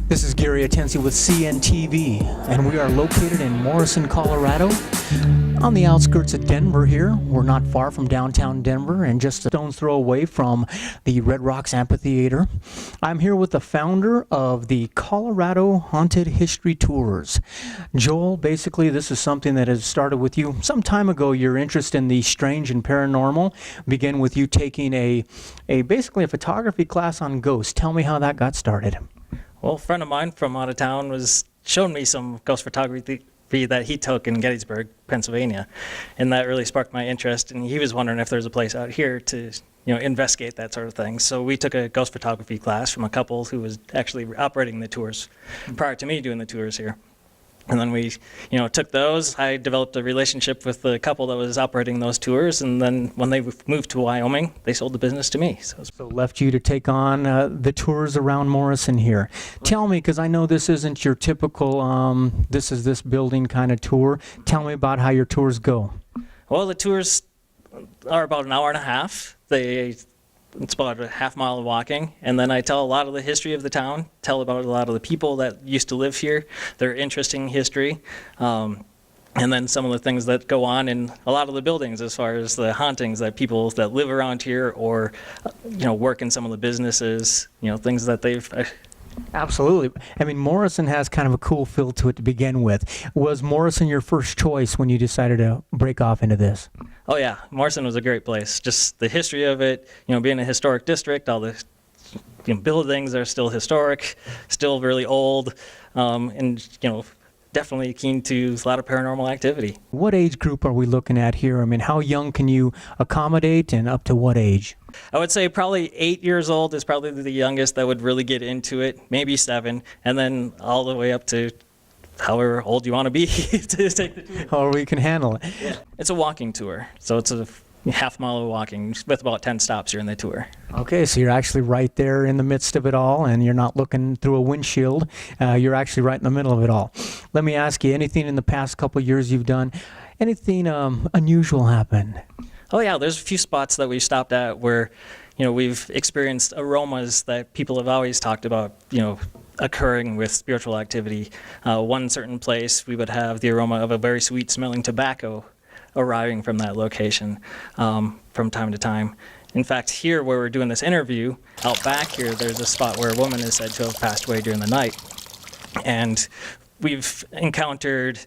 This is Gary Atensi with CNTV, and we are located in Morrison, Colorado, on the outskirts of Denver here. We're not far from downtown Denver and just a stone's throw away from the Red Rocks Amphitheater. I'm here with the founder of the Colorado Haunted History Tours. Joel, basically this is something that has started with you some time ago. Your interest in the strange and paranormal began with you taking basically a photography class on ghosts. Tell me how that got started. Well, a friend of mine from out of town was showing me some ghost photography that he took in Gettysburg, Pennsylvania, and that really sparked my interest. And he was wondering if there's a place out here to, investigate that sort of thing. So we took a ghost photography class from a couple who was actually operating the tours prior to me doing the tours here. And then we, took those. I developed a relationship with the couple that was operating those tours. And then when they moved to Wyoming, they sold the business to me. So left you to take on the tours around Morrison here. Tell me, because I know this isn't your typical, this is this building kind of tour. Tell me about how your tours go. Well, the tours are about an hour and a half. It's about a half mile of walking, and then I tell a lot of the history of the town, tell about a lot of the people that used to live here, their interesting history, and then some of the things that go on in a lot of the buildings as far as the hauntings that people that live around here or, work in some of the businesses, things that they've... Absolutely. I mean, Morrison has kind of a cool feel to it to begin with. Was Morrison your first choice when you decided to break off into this? Oh yeah, Morrison was a great place. Just the history of it, being a historic district, all the buildings are still historic, still really old, and definitely keen to a lot of paranormal activity. What age group are we looking at here? I mean, how young can you accommodate and up to what age? I would say probably 8 years old is probably the youngest that would really get into it, maybe 7, and then all the way up to however old you want to be to take the tour. However you can handle it. Yeah. It's a walking tour, so it's a half mile of walking with about 10 stops during the tour. Okay, so you're actually right there in the midst of it all, and you're not looking through a windshield. You're actually right in the middle of it all. Let me ask you, anything in the past couple of years you've done, anything unusual happen? Oh yeah, there's a few spots that we stopped at where, we've experienced aromas that people have always talked about, occurring with spiritual activity. One certain place, we would have the aroma of a very sweet smelling tobacco arriving from that location from time to time. In fact, here where we're doing this interview, out back here, there's a spot where a woman is said to have passed away during the night. And we've encountered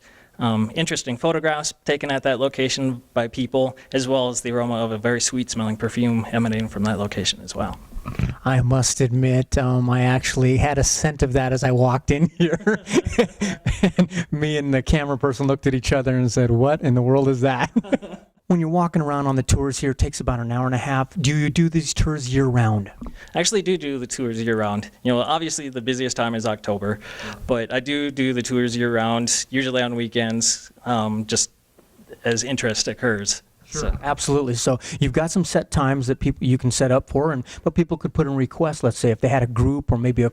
interesting photographs taken at that location by people, as well as the aroma of a very sweet-smelling perfume emanating from that location as well. I must admit, I actually had a scent of that as I walked in here. And me and the camera person looked at each other and said, what in the world is that? When you're walking around on the tours here, it takes about an hour and a half. Do you do these tours year-round? I actually do the tours year-round. Obviously the busiest time is October, but I do the tours year-round, usually on weekends, just as interest occurs. Sure. So. Absolutely. So you've got some set times that you can set up for, but people could put in requests, let's say, if they had a group or maybe a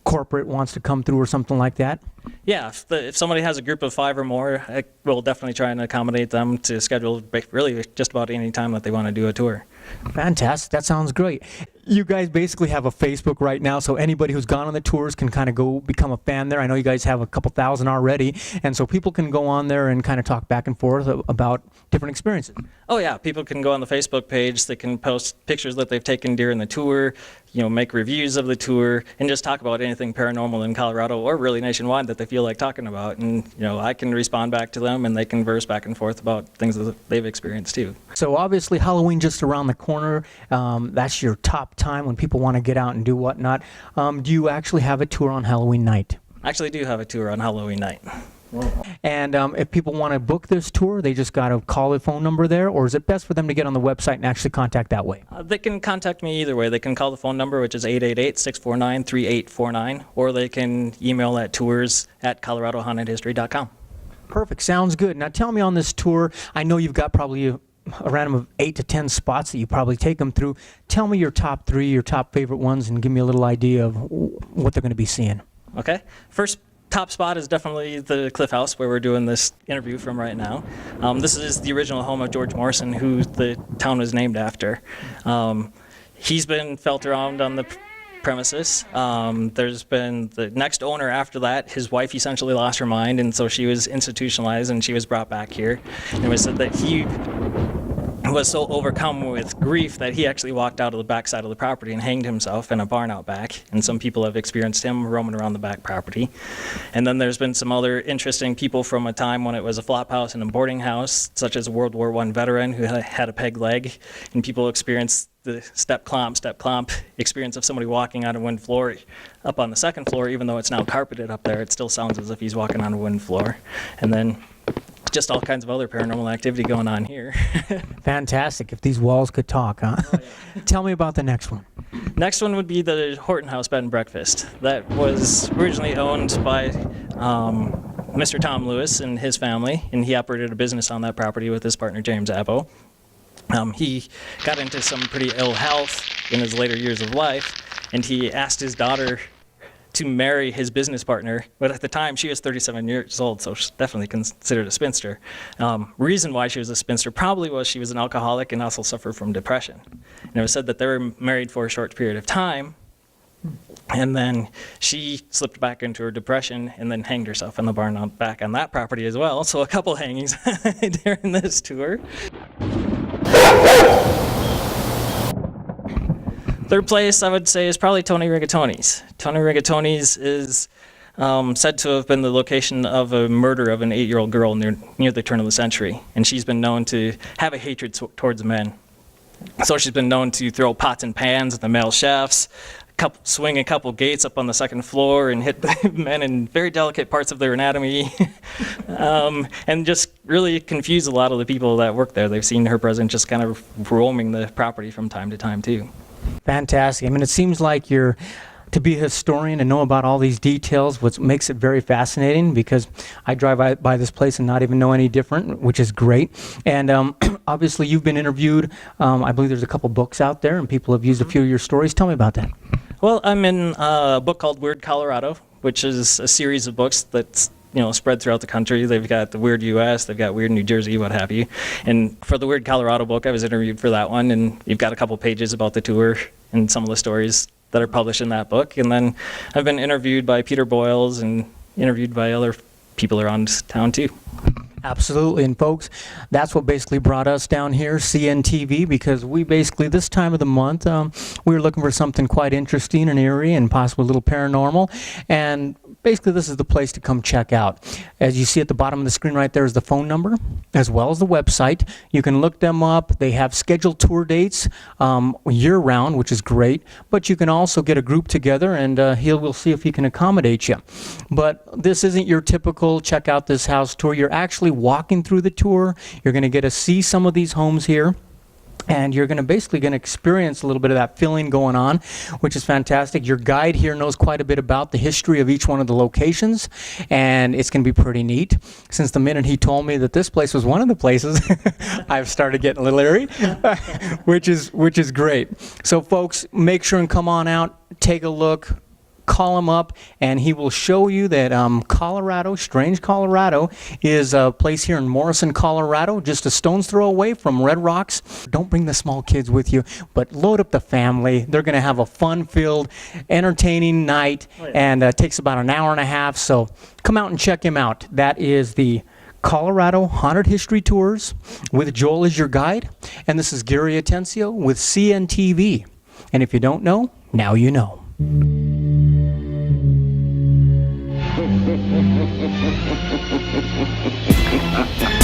corporate wants to come through or something like that? Yeah, if somebody has a group of 5 or more, I will definitely try and accommodate them to schedule really just about any time that they want to do a tour. Fantastic. That sounds great. You guys basically have a Facebook right now, so anybody who's gone on the tours can kind of go become a fan there. I know you guys have a couple thousand already, and so people can go on there and kind of talk back and forth about different experiences. Oh yeah, people can go on the Facebook page. They can post pictures that they've taken during the tour, make reviews of the tour, and just talk about anything paranormal in Colorado or really nationwide that they feel like talking about. And I can respond back to them, and they converse back and forth about things that they've experienced too. So obviously Halloween just around the corner. That's your top time when people want to get out and do whatnot. Do you actually have a tour on Halloween night? I actually do have a tour on Halloween night. And if people want to book this tour, they just got to call the phone number there, or is it best for them to get on the website and actually contact that way? They can contact me either way. They can call the phone number, which is 888-649-3849, or they can email at tours@coloradohauntedhistory.com. Perfect. Sounds good. Now tell me on this tour, I know you've got probably a random of 8 to 10 spots that you probably take them through. Tell me your top 3, your top favorite ones, and give me a little idea of what they're going to be seeing. Okay. First top spot is definitely the Cliff House where we're doing this interview from right now. This is the original home of George Morrison, who the town was named after. He's been felt around on the premises. There's been the next owner after that. His wife essentially lost her mind, and so she was institutionalized and she was brought back here. And it was said that he was so overcome with grief that he actually walked out of the back side of the property and hanged himself in a barn out back. And some people have experienced him roaming around the back property. And then there's been some other interesting people from a time when it was a flop house and a boarding house, such as a World War I veteran who had a peg leg, and people experienced the step clomp experience of somebody walking on a wooden floor up on the second floor. Even though it's now carpeted up there, it still sounds as if he's walking on a wooden floor. And then just all kinds of other paranormal activity going on here. Fantastic. If these walls could talk, huh? Oh, yeah. Tell me about the next one. Next one would be the Horton House Bed and Breakfast. That was originally owned by Mr. Tom Lewis and his family, and he operated a business on that property with his partner James Abbo. He got into some pretty ill health in his later years of life, and he asked his daughter to marry his business partner, but at the time she was 37 years old, so she's definitely considered a spinster. Reason why she was a spinster probably was she was an alcoholic and also suffered from depression. And it was said that they were married for a short period of time, and then she slipped back into her depression and then hanged herself in the barn out back on that property as well. So a couple hangings during this tour. Third place, I would say, is probably Tony Rigatoni's. Tony Rigatoni's is said to have been the location of a murder of an 8-year-old girl near the turn of the century, and she's been known to have a hatred towards men. So she's been known to throw pots and pans at the male chefs, swing a couple gates up on the second floor and hit the men in very delicate parts of their anatomy, and just really confuse a lot of the people that work there. They've seen her presence just kind of roaming the property from time to time, too. Fantastic. I mean, it seems like you're to be a historian and know about all these details, what makes it very fascinating, because I drive by this place and not even know any different, which is great. And obviously you've been interviewed. I believe there's a couple books out there and people have used a few of your stories. Tell me about that. Well, I'm in a book called Weird Colorado, which is a series of books that's spread throughout the country. They've got the Weird US, they've got Weird New Jersey, what have you. And for the Weird Colorado book, I was interviewed for that one, and you've got a couple pages about the tour and some of the stories that are published in that book. And then I've been interviewed by Peter Boyles and interviewed by other people around town too. Absolutely. And folks, that's what basically brought us down here, CNTV, because we basically, this time of the month, we were looking for something quite interesting and eerie and possibly a little paranormal. And basically, this is the place to come check out. As you see at the bottom of the screen right there is the phone number, as well as the website. You can look them up. They have scheduled tour dates year-round, which is great. But you can also get a group together, and we'll see if he can accommodate you. But this isn't your typical check out this house tour. You're actually walking through the tour. You're going to get to see some of these homes here. And you're basically going to experience a little bit of that feeling going on, which is fantastic. Your guide here knows quite a bit about the history of each one of the locations, and it's going to be pretty neat. Since the minute he told me that this place was one of the places, I've started getting a little leery, which is great. So folks, make sure and come on out, take a look. Call him up, and he will show you that Colorado, Strange Colorado, is a place here in Morrison, Colorado, just a stone's throw away from Red Rocks. Don't bring the small kids with you, but load up the family. They're going to have a fun-filled, entertaining night, and it takes about an hour and a half, so come out and check him out. That is the Colorado Haunted History Tours with Joel as your guide, and this is Gary Atencio with CNTV. And if you don't know, now you know. Ha ha ha ha ha ha ha ha.